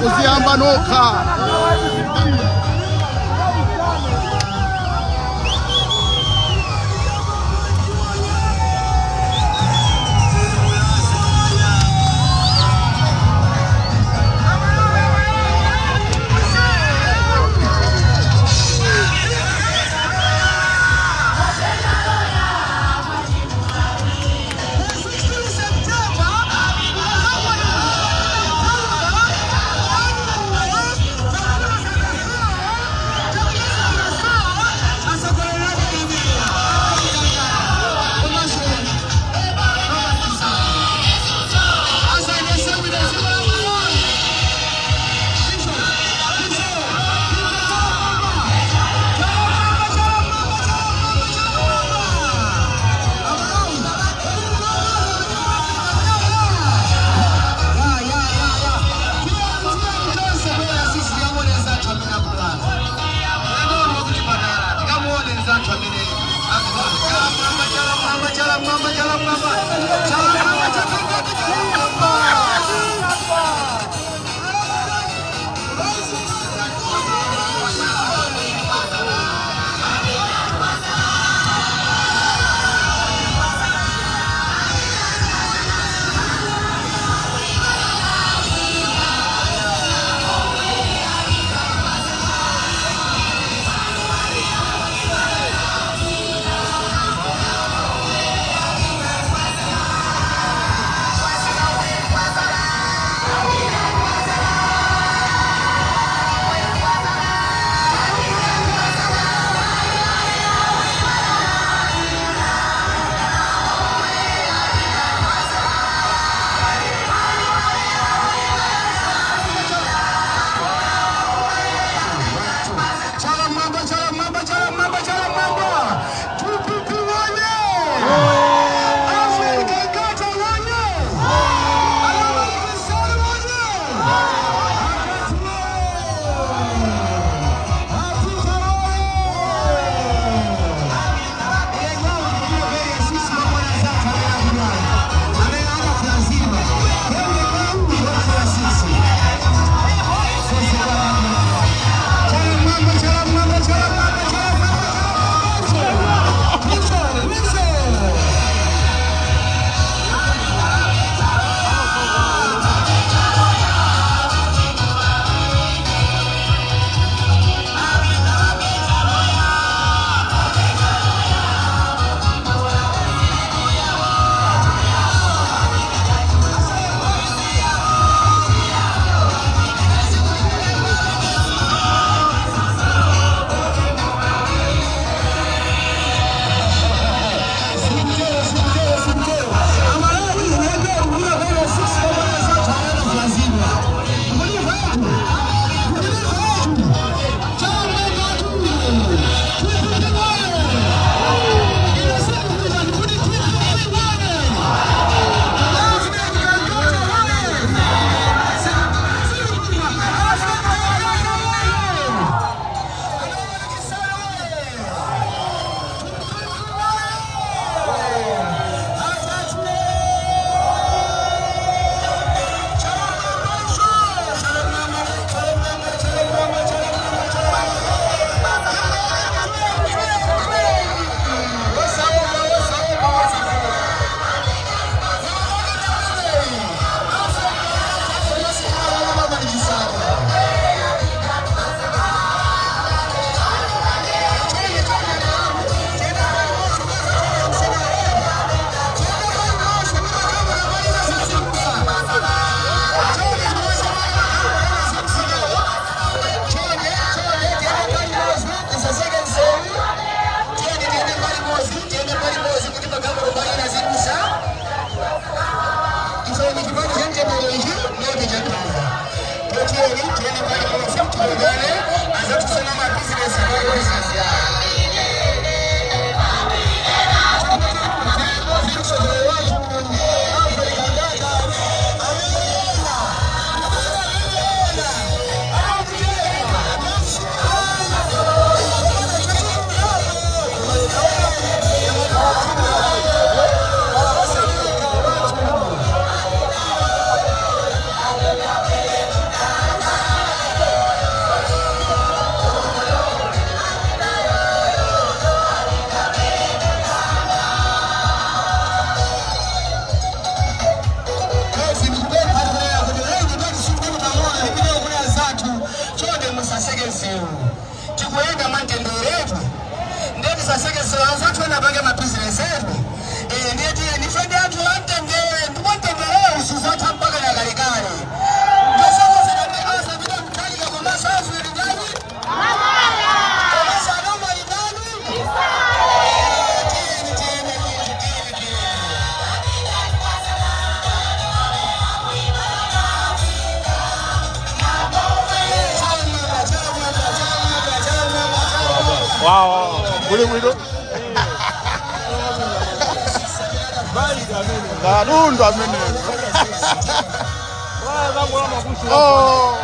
uzihamba nokha. Africa mantenderetu. Ndeti saseke silanza tuena bange ma business etu. Ndeti nifende atu mantendere, mantendere usuzota mpaka na galikari. Ndosoko zinateka sabida mtali kwa kumasa afu ilijani. Kumasa anoma ilijani. Wow, boleh itu. Garun dah mana? Wah, dah boleh makan sudah. Oh.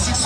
Six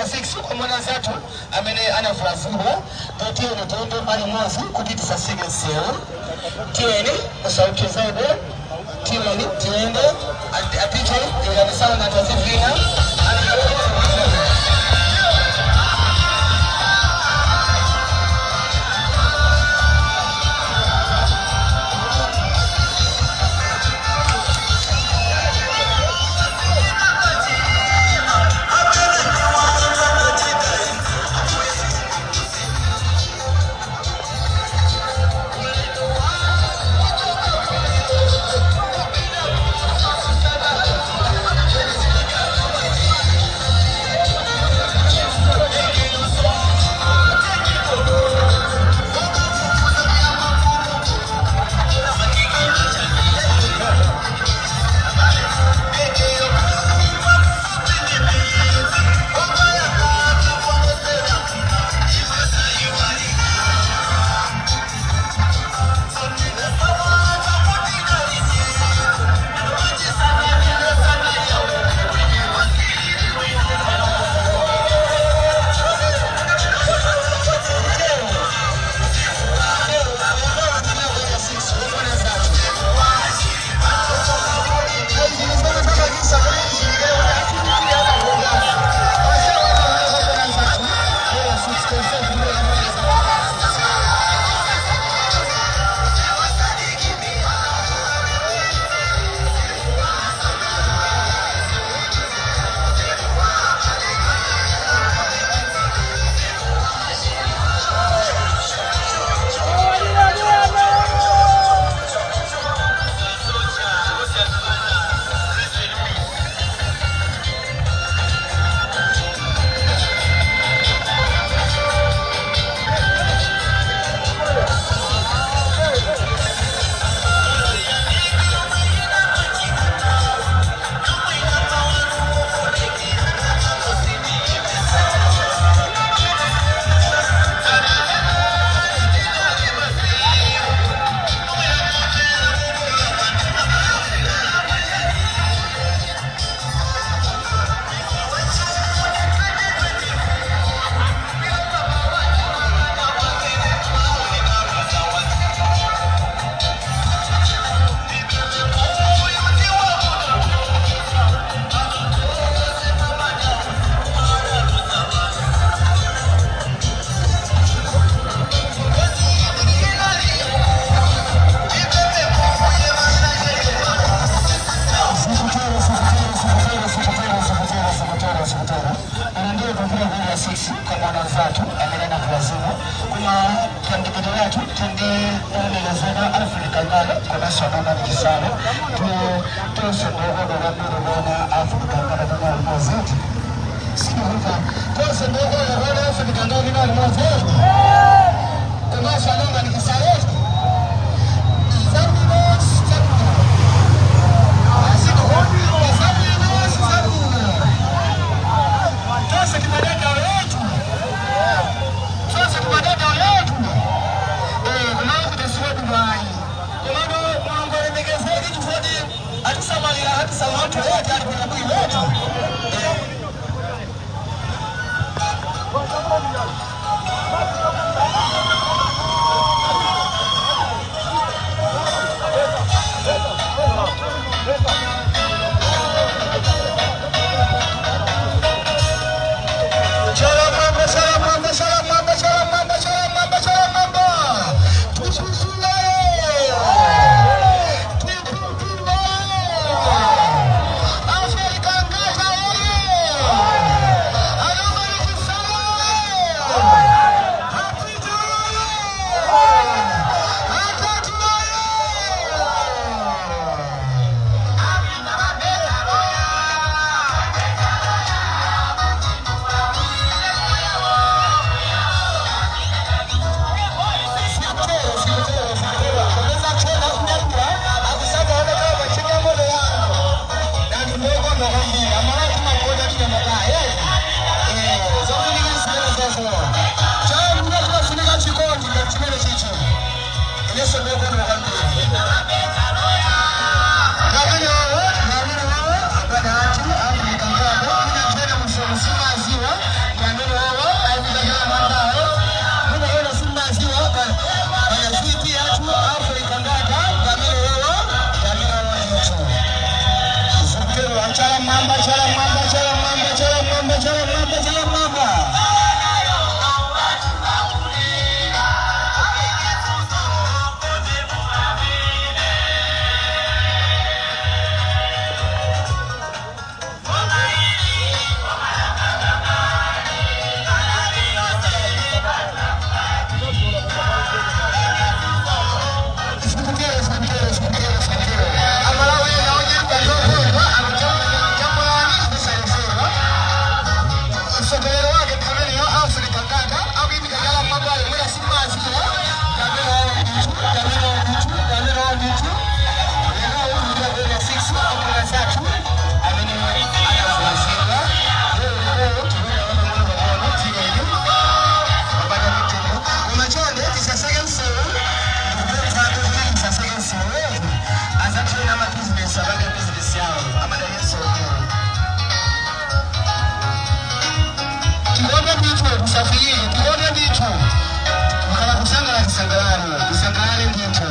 ya 6 kwa mwana zetu amene anafuraziwa totene tende mali mozi kutiti sa sige seo tieni usauti zaidi tieni tiende atiche ya sana na tazivina Sangalari ndito.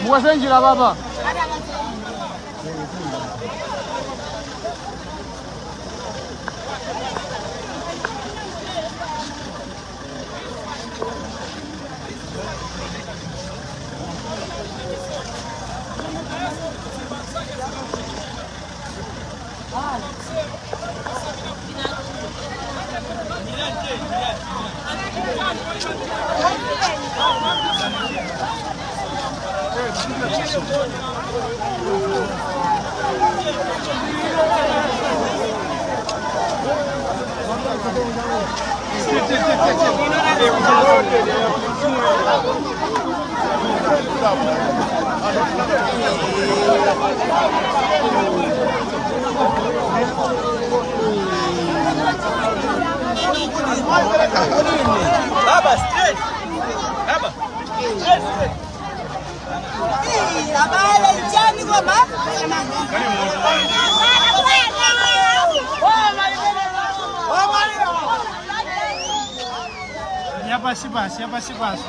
Mukasenjira baba. Baba, straight. Baba, straight. Abale njani kwa baba? Hapa si basi. Hapa si basi.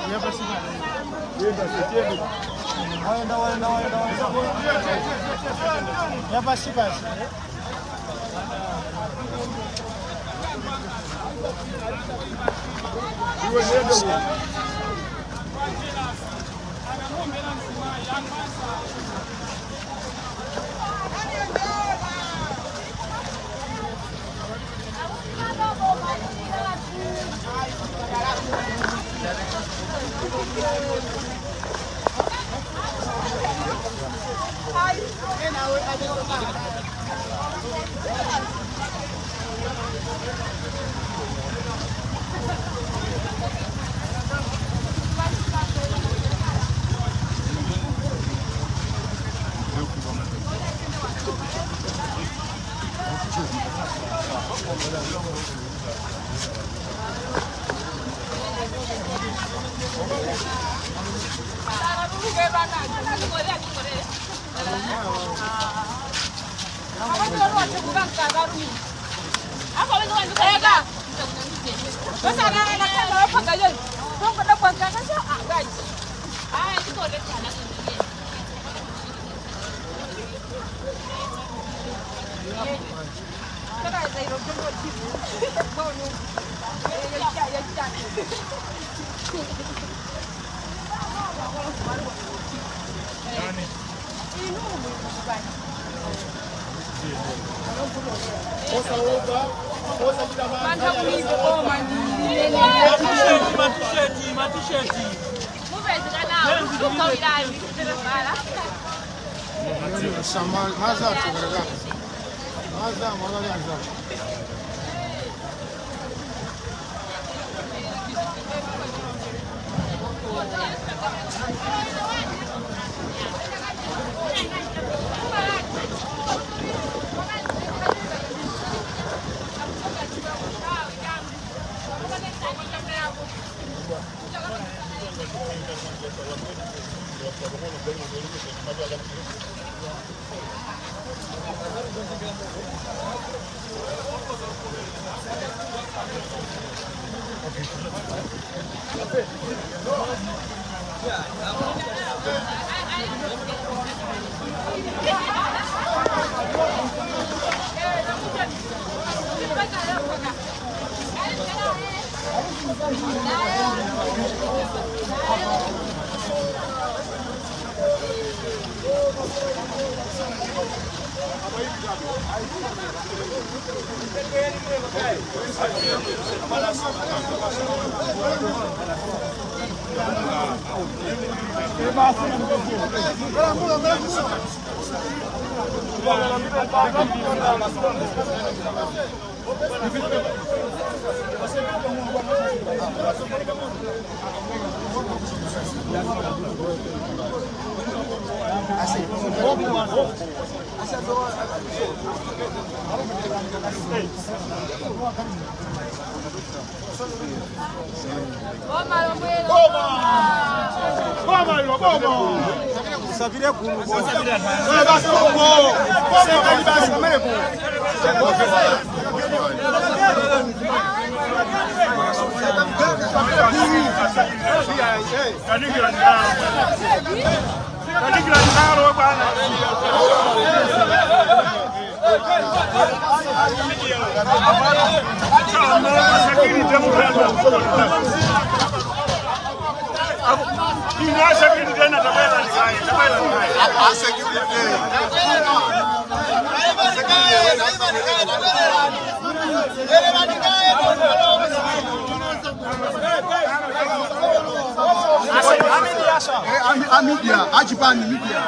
Media, Ajibani media.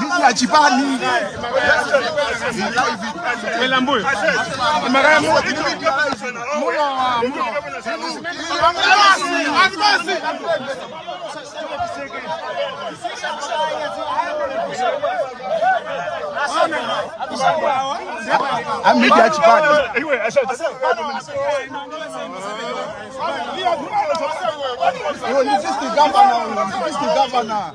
Media Ajibani. Melambu. Magaya mo. Media Ajibani. This is the governor. This is the governor.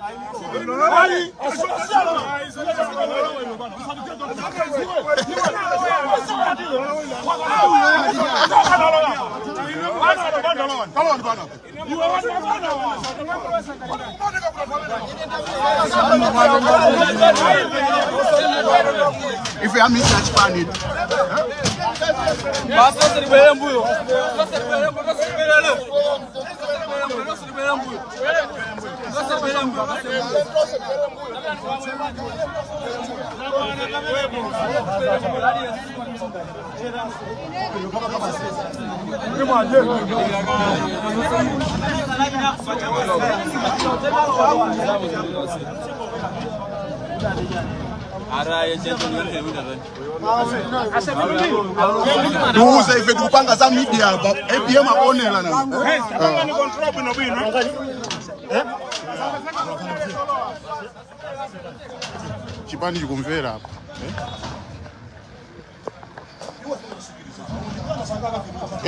If you have me touch pan it. Tuuze ife tukupanga za media hapa. APM aonela na. Chipani chikumvera hapa.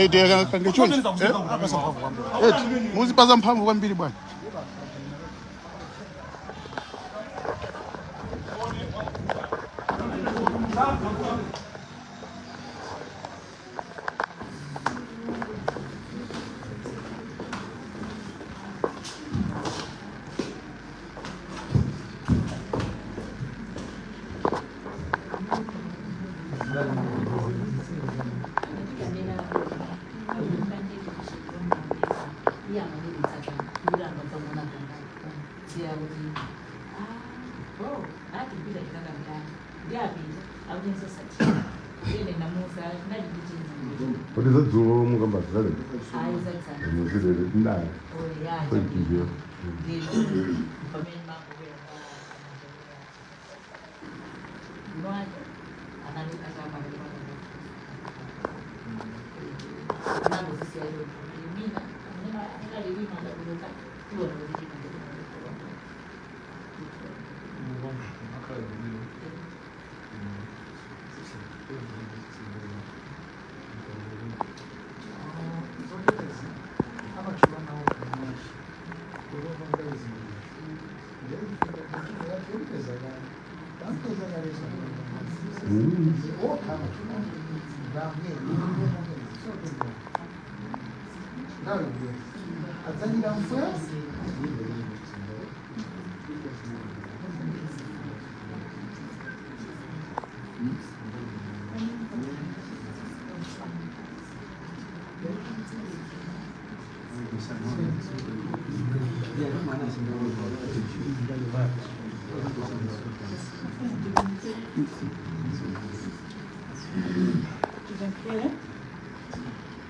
Ndiye kangechoni. Muzipaza mphamvu kwambiri bwana. What is it? Zoom, come back. Thank you.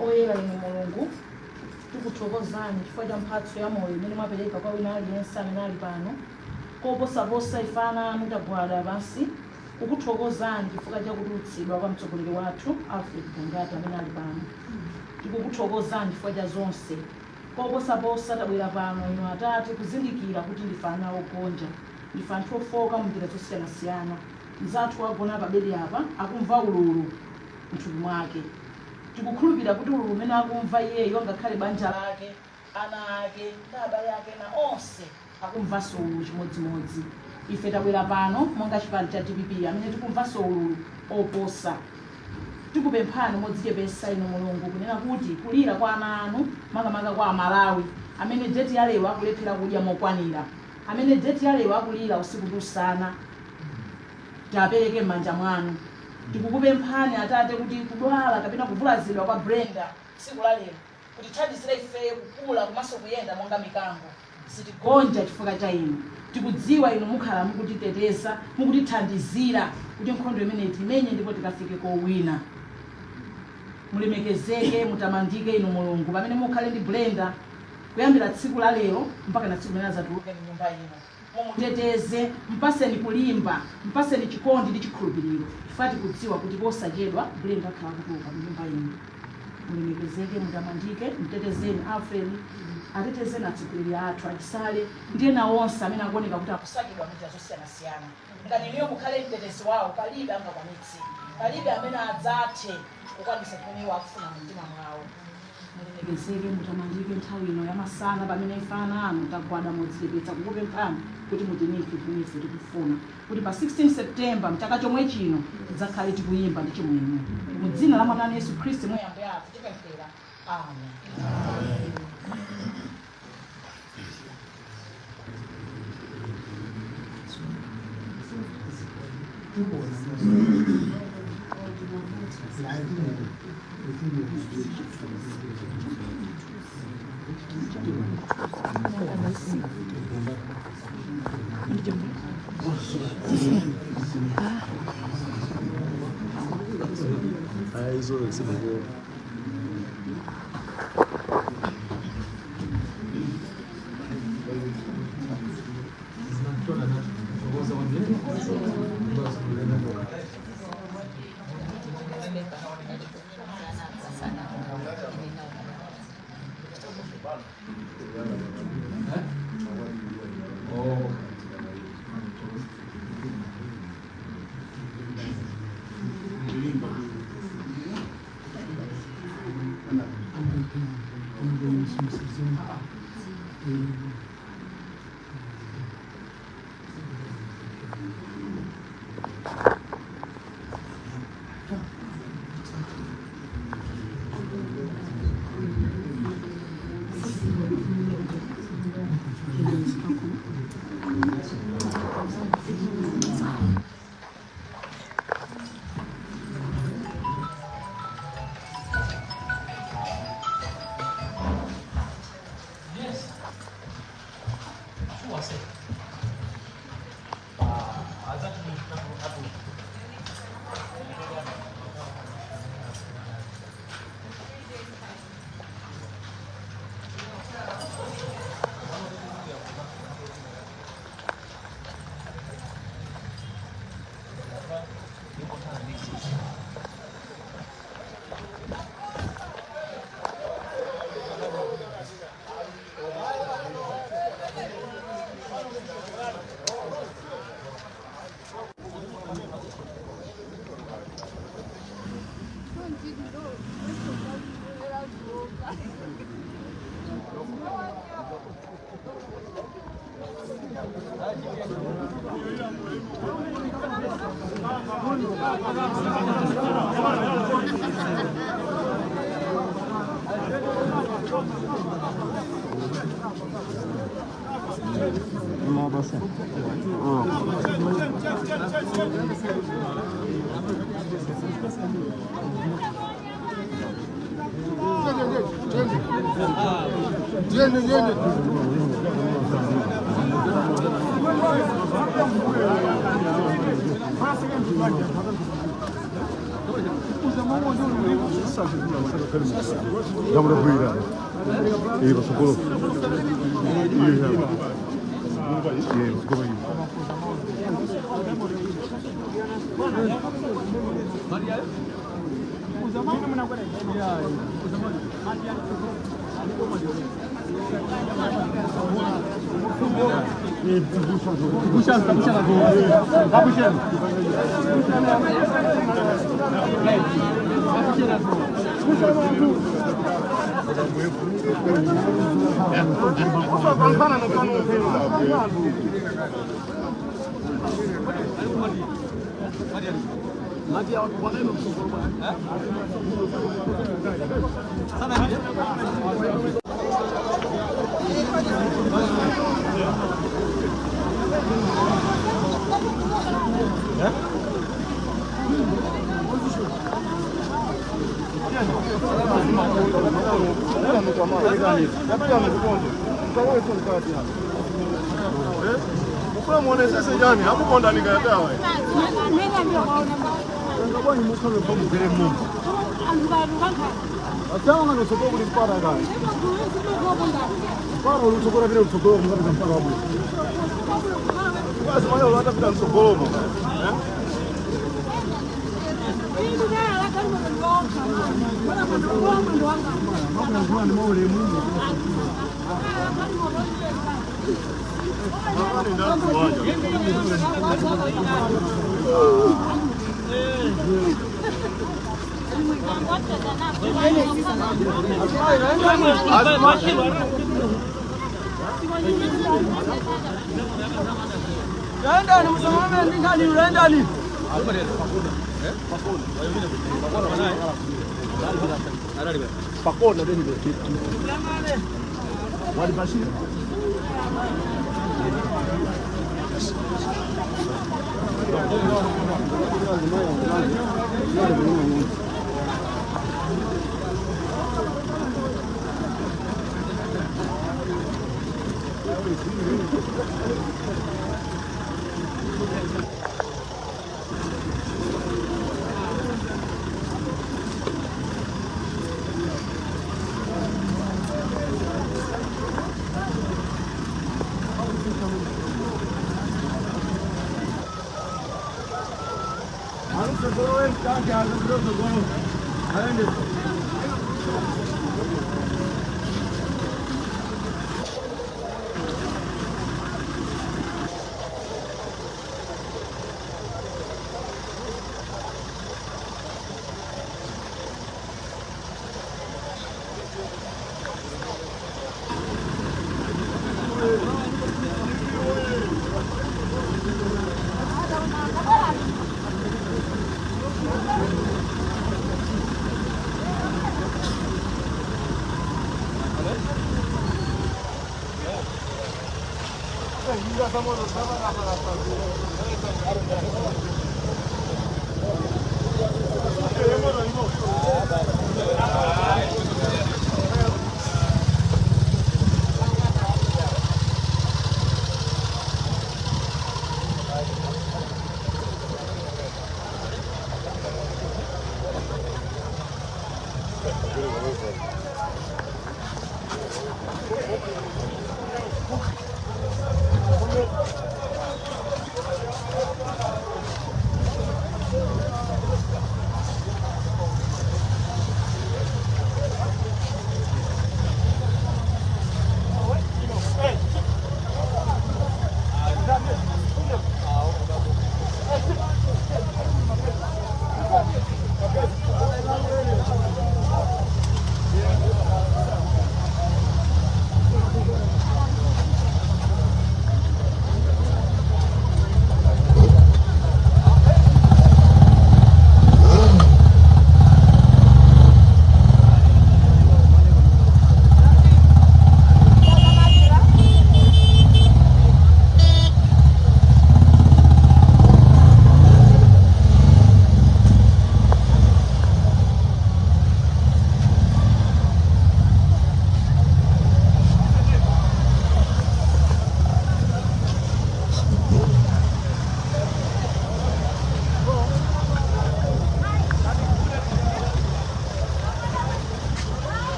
Oyera ino Mulungu tukuthokozani chifukwa cha mphatso ya moyo imene mwapereka kwa wina aliyense amene ali pano koposaposa ifana mutagwada basi kukuthokozani chifukwa cha kutulutsidwa kwa mtsogoleri wathu Alfred Gangati amene ali pano tikukuthokozani chifukwa cha zonse koposaposa tabwera pano ino Atate kuzindikira kuti ndife ana ogonja ndife anthu ofoka munjira zosiyanasiyana mzathu wagona pa bedi apa akumva ululu mthupi mwake tikukhulupirira kuti ululu umene akumva iyeyo ngakhale banja lake ana ake ndi abale ake na onse akumvanso ululu chimodzimodzi ife tabwera pano monga chipani cha DPP amene tikumvanso ululu oposa tikupemphani modzichepesa ino Mulungu kunena kuti kulira kwa ana anu makamaka kwa Amalawi amene jeti yalewa akulephera kudya mokwanira amene jeti yalewa akulira usiku ndi usana tapereke m'manja mwanu tikukupemphani Atate kuti kudwala kapena kuvulazidwa kwa Brenda tsiku la lero kuti thandizire ife kukula komanso kuyenda monga mikango sitigonja chifukwa cha inu tikudziwa inu mukhala mukutiteteza mukutithandizira kuti nkhondo imeneyi timenye ndipo tikafike kowina mulemekezeke mutamandike inu Mulungu pamene mukhale ndi Brenda kuyambira tsiku la lero mpaka na tsiku limene azatuluke m'nyumba ino mumuteteze mpaseni kulimba mpaseni chikondi ndi chikhulupiriro ifati kudziwa kuti posachedwa Brenda akhala kutuluka m'nyumba ino mulemekezeke mutamandike mutetezeni Alfred atetezeni atsogoleri athu achisale ndiye na onse amene akuoneka kuti akusakidwa m'njira zosiyanasiyana ngati niyo mukhale mtetezi wawo palibe angakwanitse palibe amene adzathe kukwanisa kumene wakufuna mu mtima mwawo mulemekezeke mutamandike nthawi ino yamasana pamene ifana anu tagwada modzichepetsa kukupemphani kuti mutinike kumife tikufuna kuti pa 16 September mchaka chomwe chino tidzakhale tikuyimba ndi chimwemwe mu dzina la Mwana Yesu Khristu moyambo yathu tipemphera amen. Dobra wyjdę. I po prostu.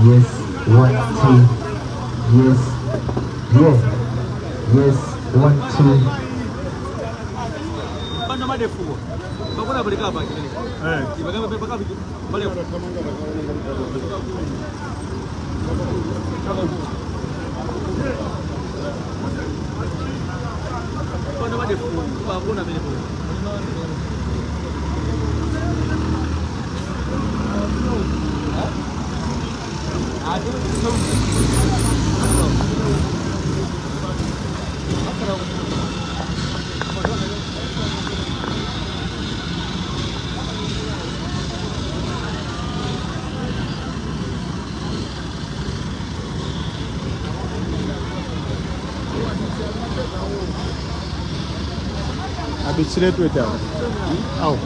Yes, 1, 2. Yes, yes, yes, 1, 2. Banda madefu. Bakuna bali kaba kile. Ibagamba baka bali. Banda madefu bakuna bali. Abisire tu eta. Au.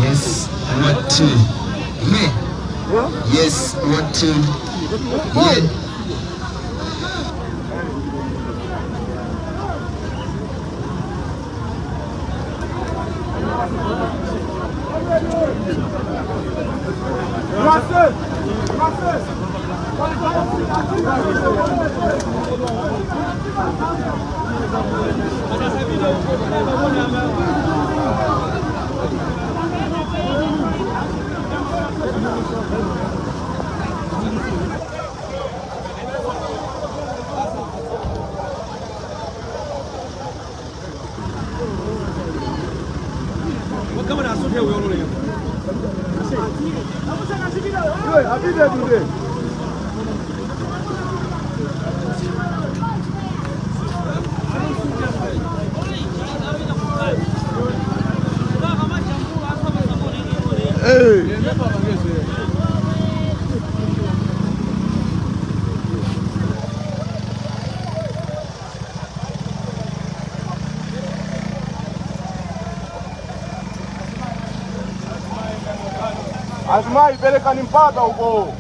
Yes, 1, 2. Me. Yes, 1, 2. Yeah. Gracias. Azimai peleka ni mpaka huko.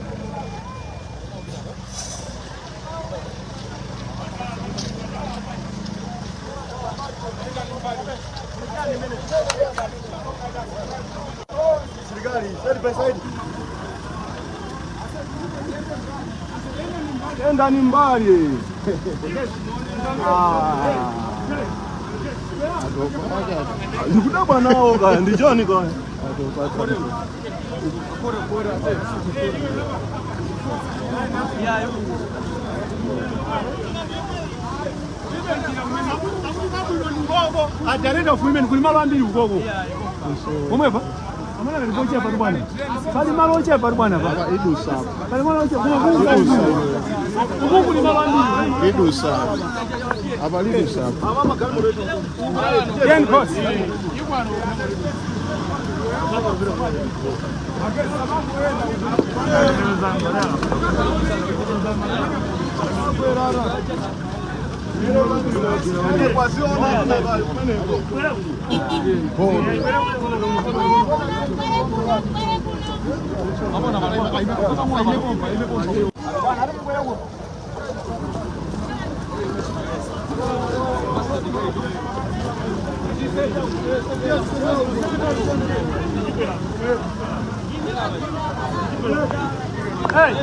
Serikali, saidi. Enda ni mbali. Nikudaba nao ga ndijoni ga. Ajarenda fuime kulimalo ambili ugogo. Omweba? Amana nilipochia pa bwana. Bali malo che pa bwana baba idusa. Bali malo che kulimalo ambili. Idusa. Abali idusa. Mama kalmo reto. Yen boss. Hey!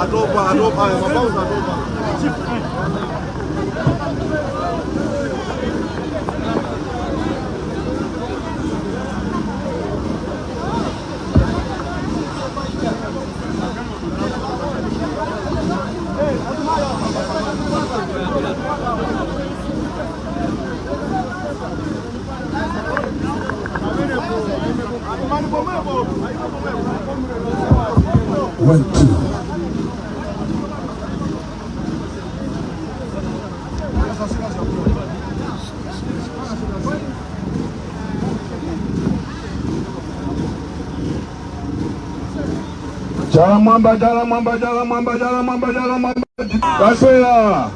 Adopa, pausa, adopa. One, two. Jala mwamba. Kaswera.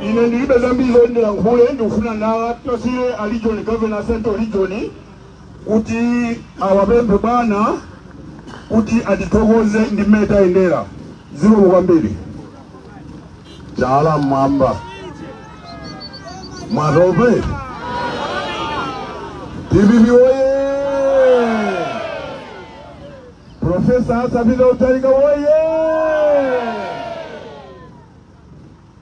Ine ndilibe zambizo ndila kuhuye ndufuna na tosile alijoni governor central region kuti awabembe bwana kuti atitogoze ndimeta endera zilo mwambili. Jala mwamba. Marobe. TVB oye. Professor Sabina Utariga oye.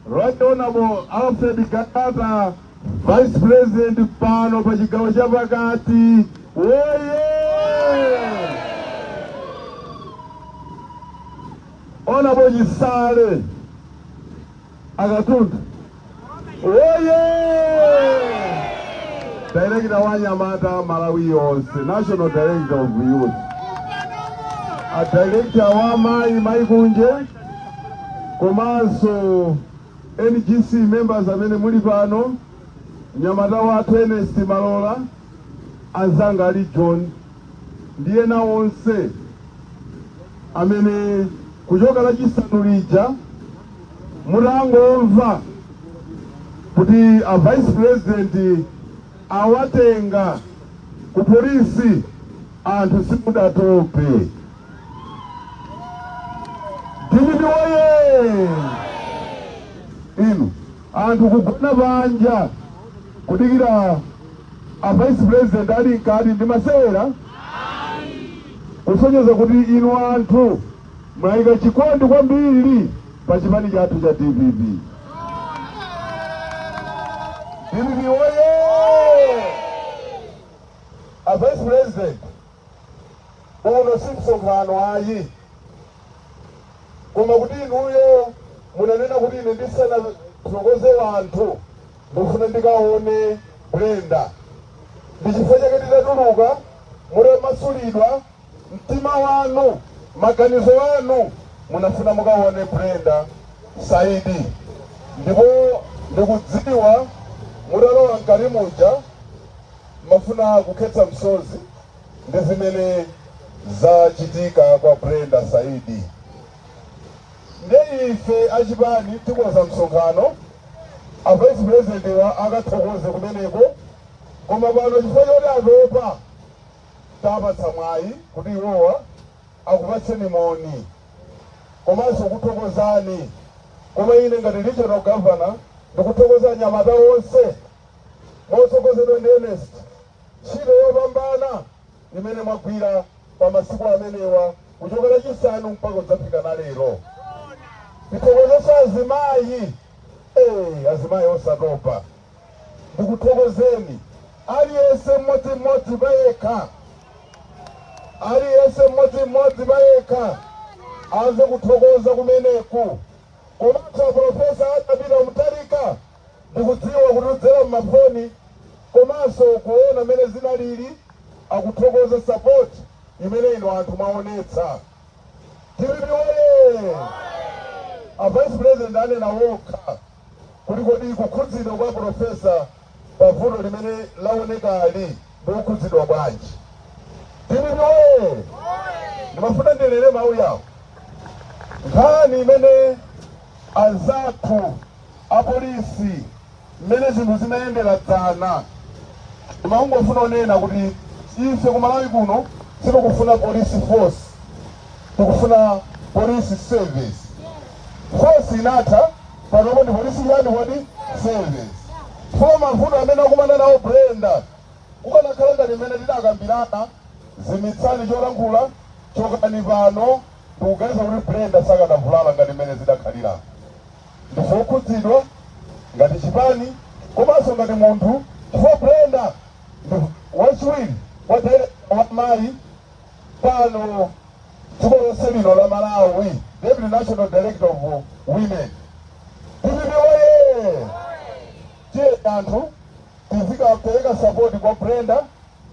Right Honorable Alfred Kakata, Vice President Pano Pachigawa Chavakati oye. Honorable Jisale Agatunda oye. Director Wanyamata Malawi yonse, National Director of Youth. A Director wa Maigunje, Komanso NGC members amene muli pano, Nyamata wa Ernest Malola, Anzanga Ali John, ndiye na onse amene kuchoka la chisanu lija murangomva kuti a Vice President awatenga ku polisi anthu simudatope. DPP oye! Inu anthu kugona banja kudikira a vice president ali nkati ndi masewera kusonyeza kuti inu anthu mwayika chikondi kwambiri pa chipani chathu cha DPP. DPP oye! A vice president uno si msonkhano ayi, koma kuti inuyo munanena kuti ine ndisana tsogoze wanthu ndifuna ndikaone Brenda. Ndichifukwa chake titatuluka mulemasulidwa mtima wanu maganizo wanu munafuna mukaone Brenda Saidi, ndipo ndikudziwa mudalowa mkati muja mafuna kukhetsa msozi ndi zimene zachitika kwa Brenda Saidi. Ndi ife achipani tikoza msonkhano a vice president wa akathokoze kumeneko, koma pano chifukwa choti atopa tapatsa mwayi kuti iwowa akupatseni moni komanso kuthokozani. Koma ine ngati regional governor ndikuthokoza anyamata onse motsogoledwa ndi Ernest, ntchito yopambana imene mwagwira pa masiku amenewa kuchokera chisanu mpaka kudzafika na lero. Ndithokoza azimayi, azimayi osatopa, ndikuthokozeni aliyense mmodzi payekha, aliyense mmodzi payekha aze kuthokoza kumeneku. Komanso Profesa Adapita Mutharika ndikudziwa kuti udzera mmafoni komanso kuona mene zinalili akuthokoza support imene ino anthu maonetsa. DPP oye! A vice president anena wokha kuti kodi kukhudzidwa kwa profesa pavuto limene laonekali ndikukhudzidwa bwanji. DPP oye! Ndimafuna ndilere mawu yawo. Nkhani imene anzathu apolisi mmene zinthu zimayendera dzana, ndimangofuna onena kuti ife kumalawi kuno sitikufuna police force, tikufuna police service. Force inatha panopo ndi polisi yani wadi service. Foma mavuto amene akumana nawo Brenda kukanakhala ngati imene tidakambirana zimitsani cholankhula chokani pano tikuganiza kuti Brenda sakanavulala ngati imene zidakhalira. Ndife okhudzidwa ngati chipani komanso ngati munthu chifukwa Brenda wachiwiri wa mayi pano dziko lonse lino la Malawi, Deputy National Director of Women. DPP oye! Tiye anthu tifika kupereka support kwa Brenda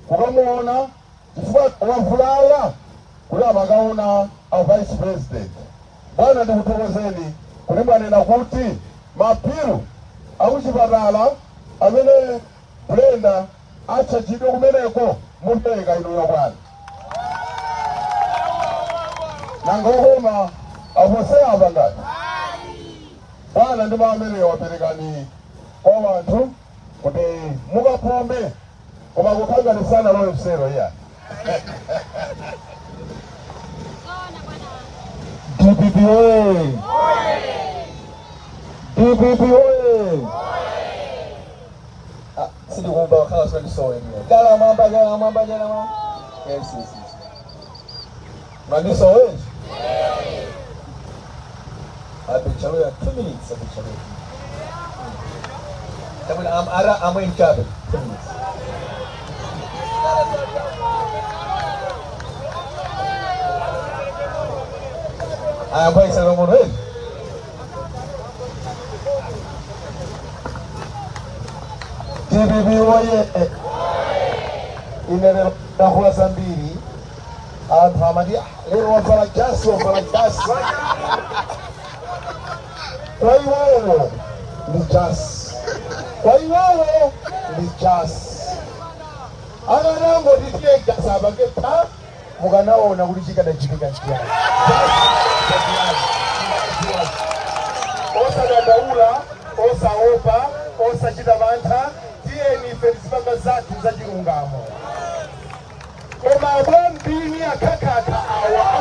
kukamuona chifukwa wavulala kuti amakaona a vice president. Bwana ndikuthokozeni kuti mwanena kuti mapiru akuchipatala amene Brenda achachidwe kumeneko mupereka inuyo bwana. Nangokoma apose apa ngati bwana ndi maamene waperekani kwa wanthu kuti mukapombe koma kukhanganisana loyo msero iya. DPP oye! DPP oye! Sindikumva wakhala swandisowe mwe. Jala mwamba. Yes. Mwandisowe? Abichawe 2 minutes abichawe. I'm in cabin. 2 minutes. I am Vice President. DPP oye! Inene nakula sambiri anthu amati lero wavala jasi. Kwa iwowo ndi jasi. Ananango titiye jasi apange pa mukanaona kuti chikadachitika nchiyani. Osadandaula, osaopa, osachita mantha, tiyeni ife tizipanga zathu zachilungamo. Koma abwambini akakaka awa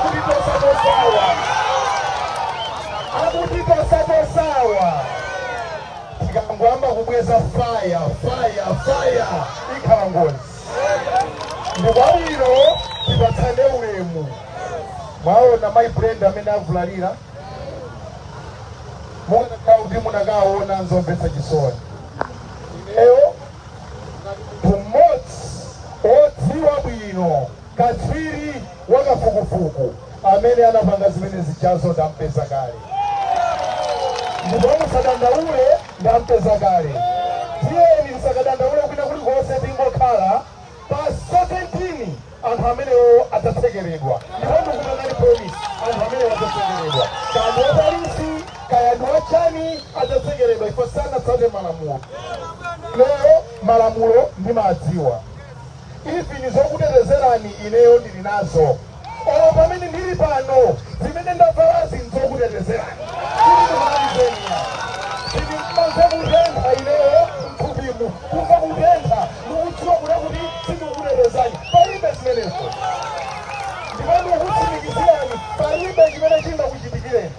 akutitosaposawa tikangwamba kubweza fire ikhala ngozi. Ndikwabwino tipatsane ulemu. Mwaona my friend amene avulalira kuti munakaona nzomvetsa chisoni. Ineyo tumodzi odziwa bwino katswiri wakafukufuku amene anapanga zimene zichazo ndampeza kale. Ndipo musadandaule ndampeza kale. Tiyeni musakadandaule kwina kulikonse tingokhala pa 17 anthu amenewo adzatsekeredwa. Ndipo ndikutanani promise anthu amenewo adzatsekeredwa. Kandi wapolisi kayadi wachani adzatsekeredwa ifo sanatsate malamulo. Lero malamulo ndimadziwa. Ifi nizokutetezerani ineyo ndili nazo. Pamene ndili pano zimene ndavalazi nzokutetezerani. Sindimbanze kutentha ineyo mthupimu kumva kutentha mukudziwa kuti sindikukutetezani. Palibe zimenezo. Ndipano kutsimikizirani palibe chimene chingakuchitikireni.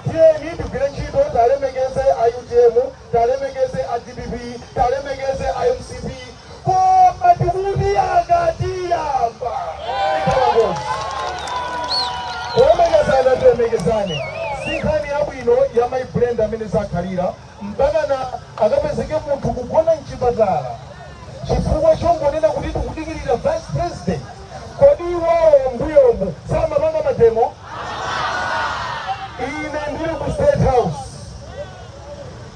Tiyeni tigwire ntchito talemekeze IUTM, talemekeze DPP, talemekeze IMCP. Koma tikuti akatiyamba ikalagozi kulemekezana tilemekezane. Sinkhani yabwino ya my friend amene zakhalira mpakana akapezeke munthu kugona mchipatala chifukwa chongonena kuti tikudikirira vice president. Kodi iwowo mbuyomu samapanga matemo? Ine ndili ku State House,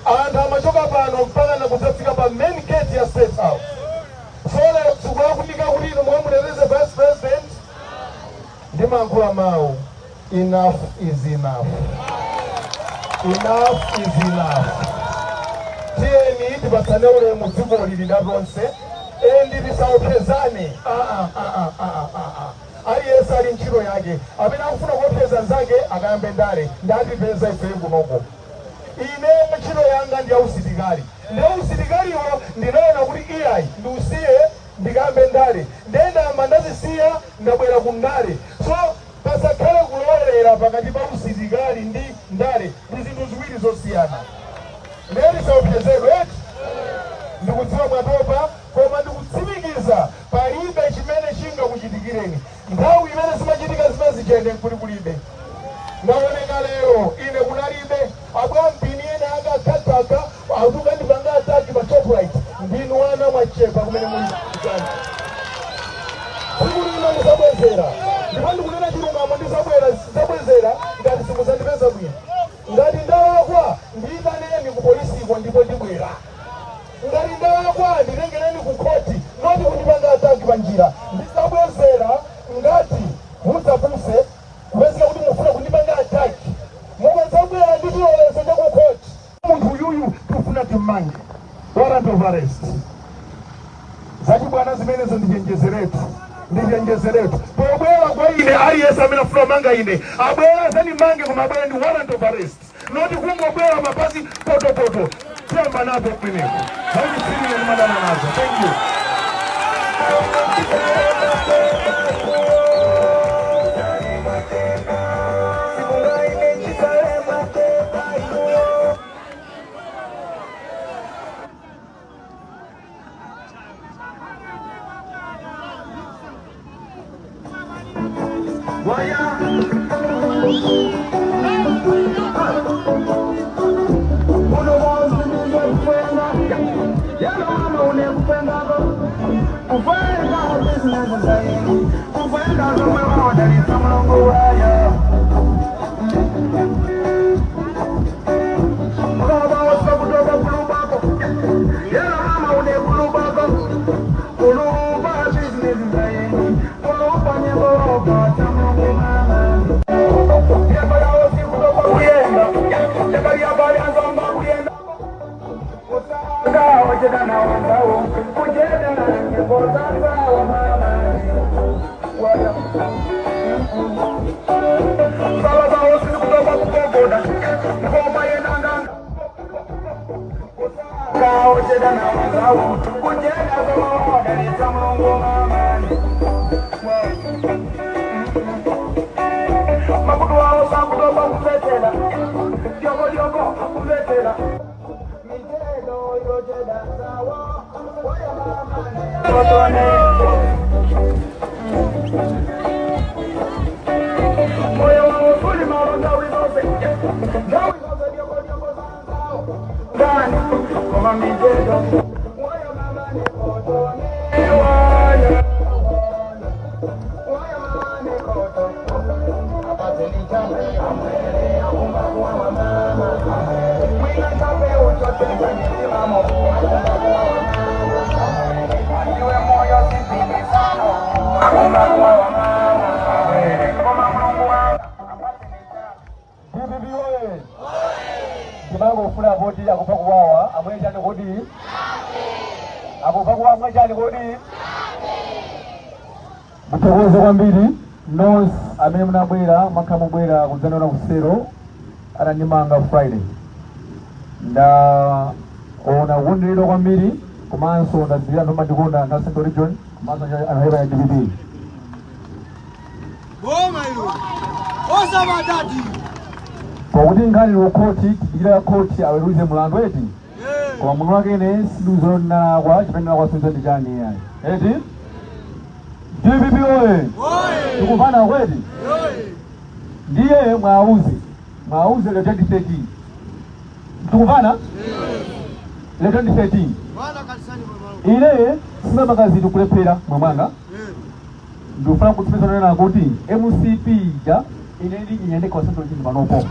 anthu amachoka pano mpakana kudzafika pa main gate ya State House. Sole sikulakunika kuti ino mwamuteteze vice president. Ndimankhula mawu, enough is enough. Enough is enough. Tiyeni tipatsane ulemu dziko lili lonse endi tisaopsezane. Aliyense ali ntchito yake amene akufuna kuopseza nzake akayambe ndale ndatipeza ife kunoko. Ine ntchito yanga ndi yausitikali. Ndeusitikaliwo ndinaona kuti iyayi ndiusiye ndikayambe ndale ndendamba ndazisiya ndabwera ku ndale. So pasakhale kulolera pakati pa usitikali ndi ndale ndi zinthu ziwiri zosiyana. Ndisaopsezedwe ndikudziwa mwatopa koma ndikutsimikiza palibe chimene chingakuchitikireni. Nthawi imene zimachitika zimene zichende nkuli kulibe. Ndaoneka lero ine kunalibe abwambini ene akakhataka akutuka ndipanga ataki pa top right ndinu wana mwachepa kumene muli kutani. Siku lino ndisabwezera ndipo ndikunena chilungamo ndisabwezera ngati simuzandipeza bwino. Ngati ndalakwa ndiyitaneni ku polisiko ndipo ndibwera. Ngati ndalakwa nditengereni ku koti noti kundipanga ataki pa njira ndisabwezera. Ngati mudzapuse kupezeka kuti mufuna kundipanga ataki mukadzabwera nditiolese ndekukoti munthu uyuyu tikufuna timmange warrant of arrest. Zachibwana zimenezo ndichenjezeretu pobwera kwa ine aliyense amene afuna kumanga ine abwera zanimange koma abwera ndi warrant of arrest noti kungobwera mapasi potopoto tiyamba napo kumeneko zakutisirire ndimadana nazo. Thank you. What Mtogozo kwa mbili nos amene mnabwera makamubwera kuzanona kusero anandimanga Friday nda ona wundiro kwa mbili kumanso ndazira ndo madikunda na Central Region kumanso anaheba ya DVD Goma hiyo. Osa matati. Kwa kuti ngali ukoti kujira koti aweruze mulandu eti. Kwa munu wake ne siduzo na kwa chipenda kwa sunzo ndijani yani. Eti? DPP oye. Tukufana kweli? Ndiye mwauzi le 2013. Tukufana? Le 2013. Wala kanisani mama. Ile sima magazi tukulepera mwanga. Ndufuna kutumeza na kuti MCP ja ineli inyende kwa Central Region manopo.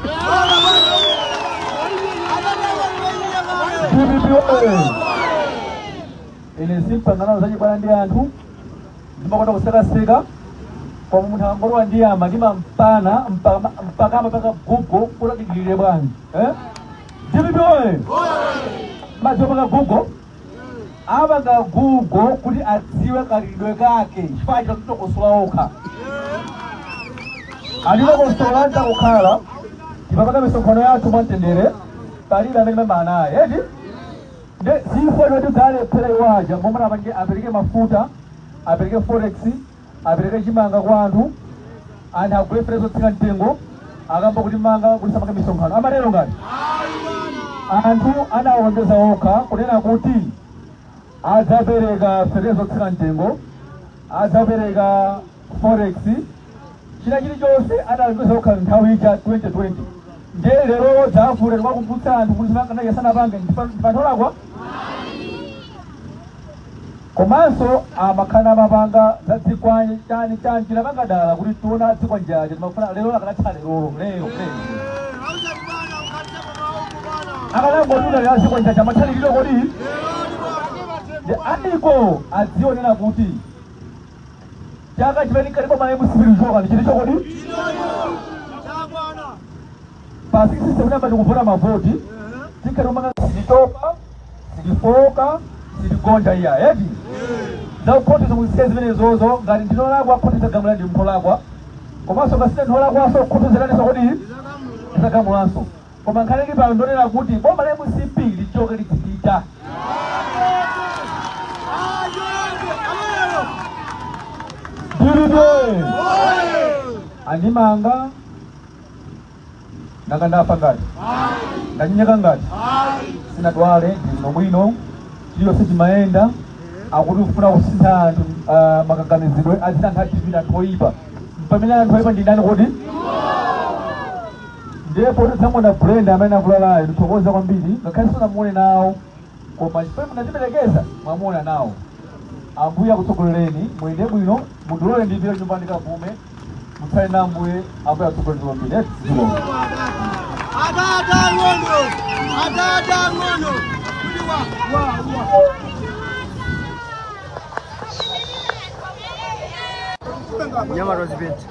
Ile simpa ngana zaji kwa ndi antu ndimakwenda kuseka seka kwa muntu angorwa ndi amagima mpana mpaka gugo kula digire bwanji DPP oye mazo paka gugo abaga gugo kuti adziwe kalidwe kake chifukwa kutokosola aliwo kusolanda kukhala tipapaka misonkhano yathu mwantendere palibe amene mamana eti nde sifo loti gale phela iwaja momwe apereke mafuta apereke forex apereke chimanga kwa anthu agule frezo tsika mtengo akamba kuti manga kulisamaka misonkhano amatero ngati anthu anawombeza okha kunena kuti adzapereka frezo tsika mtengo adzapereka forex china chilichonse analembeza okha nthawi ija 2020 ndiye lero dzafule kwakumbutsa anthu kuti simanga yasana pange ndipantholakwa komanso amakhana mapanga za dzikwanye chani chanjira pangadala kuti tiona dzikwa njaje timafuna lero akanatsale lero akanangotuta lera dzikwa njaje amathaliliro kodi aniko adzionera kuti chaka chimene kalipo malemu sipirichoka ndi chili chokodi pasi system namba tikuvota mavoti tikhatomanga silitopa silifoka siligonja iya eti zakukhoti zomuzisiya zimenezozo ngati ndinolakwa khoti zagamula ndi mpholakwa komanso ngasine ndinolakwaso khoti zilaniso kodi zagamulanso koma nkhani ili pano ndonena kuti boma la MCP lichoke lidzipita DPP andimanga nanga ndafa ngati ndanyeka ngati sinadwale ndino bwino chiyonse chimayenda akuti kufuna kusintha anthu makaganizidwe azina anthu ativira anthu oyipa mpamene anthu oyipa ndi ndani kodi ndipo titsamona Brenda amene akulalayo ndithokoza kwambiri ngakhale simunamuone nawo koma chifukwa munaziperekeza mwamuona nawo ambuye akutsogolereni muyende bwino mudulole ndipire nyumbani kavume mutsale na ambuye ambuye akutsogolereni kwambiri eti Adada ngono. Nyama rozibeti.